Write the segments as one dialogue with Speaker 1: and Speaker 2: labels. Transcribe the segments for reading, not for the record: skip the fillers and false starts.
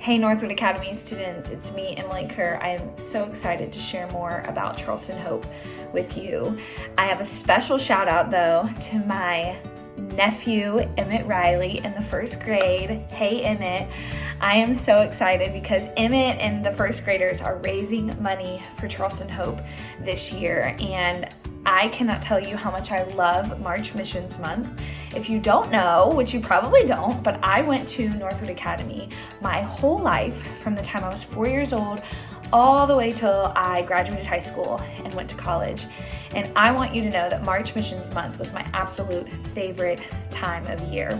Speaker 1: Hey Northwood Academy students, it's me, Emily Kerr. I am so excited to share more about Charleston Hope with you. I have a special shout out though to my nephew, Emmett Riley, in the first grade. Hey Emmett, I am so excited because Emmett and the first graders are raising money for Charleston Hope this year, and I cannot tell you how much I love March Missions Month. If you don't know, which you probably don't, but I went to Northwood Academy my whole life from the time I was 4 years old all the way till I graduated high school and went to college. And I want you to know that March Missions Month was my absolute favorite time of year.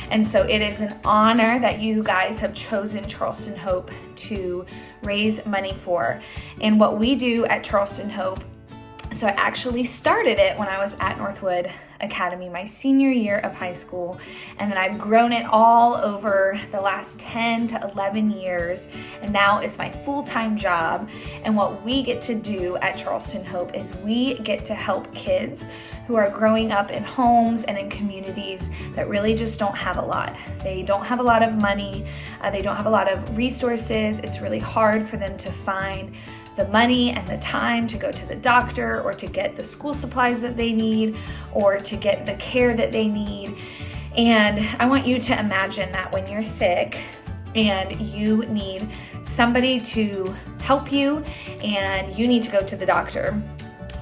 Speaker 1: And so it is an honor that you guys have chosen Charleston Hope to raise money for. And what we do at Charleston Hope, so I actually started it when I was at Northwood Academy my senior year of high school, and then I've grown it all over the last 10 to 11 years, and now it's my full-time job. And what we get to do at Charleston Hope is we get to help kids who are growing up in homes and in communities that really just don't have a lot. They don't have a lot of money, they don't have a lot of resources. It's really hard for them to find the money and the time to go to the doctor or to get the school supplies that they need or to get the care that they need. And I want you to imagine that when you're sick and you need somebody to help you and you need to go to the doctor,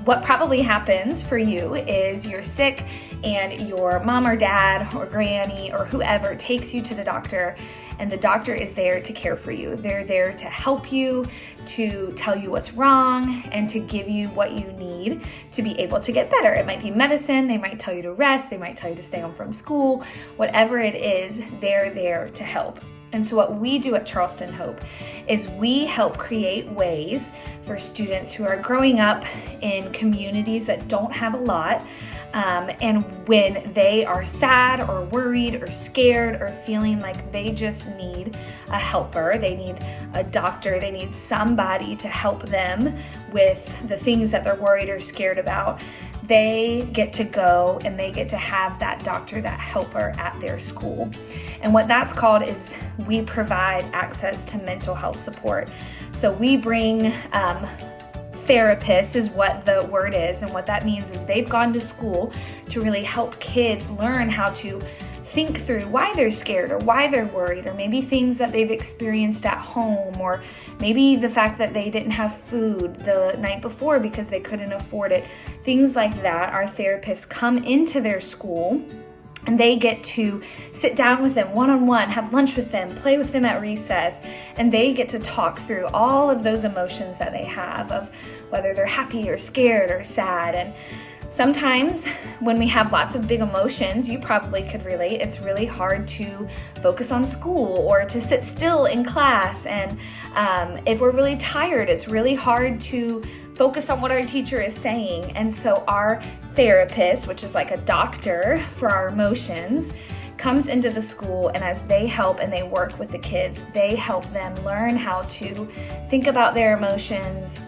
Speaker 1: what probably happens for you is you're sick and your mom or dad or granny or whoever takes you to the doctor, and the doctor is there to care for you. They're there to help you, to tell you what's wrong, and to give you what you need to be able to get better. It might be medicine, they might tell you to rest, they might tell you to stay home from school, whatever it is, they're there to help. And so what we do at Charleston Hope is we help create ways for students who are growing up in communities that don't have a lot, and when they are sad or worried or scared or feeling like they just need a helper, they need a doctor, they need somebody to help them with the things that they're worried or scared about, they get to go and they get to have that doctor, that helper at their school. And what that's called is we provide access to mental health support. So we bring therapists is what the word is, and what that means is they've gone to school to really help kids learn how to think through why they're scared or why they're worried, or maybe things that they've experienced at home, or maybe the fact that they didn't have food the night before because they couldn't afford it. Things like that. Our therapists come into their school and they get to sit down with them one-on-one, have lunch with them, play with them at recess, and they get to talk through all of those emotions that they have, of whether they're happy or scared or sad. And sometimes when we have lots of big emotions, you probably could relate, it's really hard to focus on school or to sit still in class. And if we're really tired, it's really hard to focus on what our teacher is saying. And so our therapist, which is like a doctor for our emotions, comes into the school, and as they help and they work with the kids, they help them learn how to think about their emotions,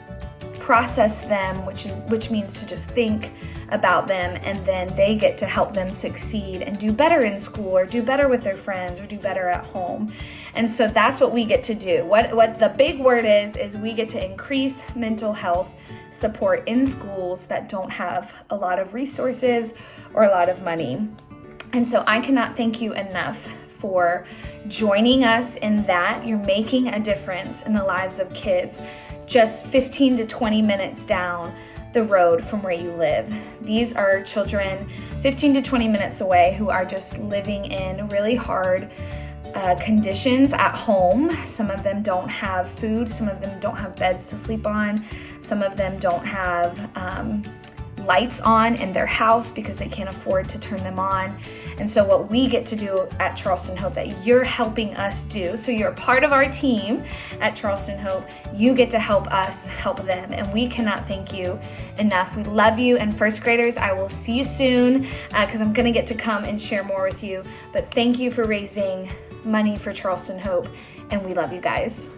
Speaker 1: process them, which means to just think about them, and then they get to help them succeed and do better in school or do better with their friends or do better at home. And so that's what we get to do. What the big word is we get to increase mental health support in schools that don't have a lot of resources or a lot of money. And so I cannot thank you enough for joining us in that. You're making a difference in the lives of kids just 15 to 20 minutes down the road from where you live. These are children 15 to 20 minutes away who are just living in really hard conditions at home. Some of them don't have food, some of them don't have beds to sleep on, some of them don't have lights on in their house because they can't afford to turn them on. And so what we get to do at Charleston Hope that you're helping us do, so you're a part of our team at Charleston Hope, you get to help us help them, and we cannot thank you enough. We love you. And first graders, I will see you soon because I'm gonna get to come and share more with you. But thank you for raising money for Charleston Hope, and we love you guys.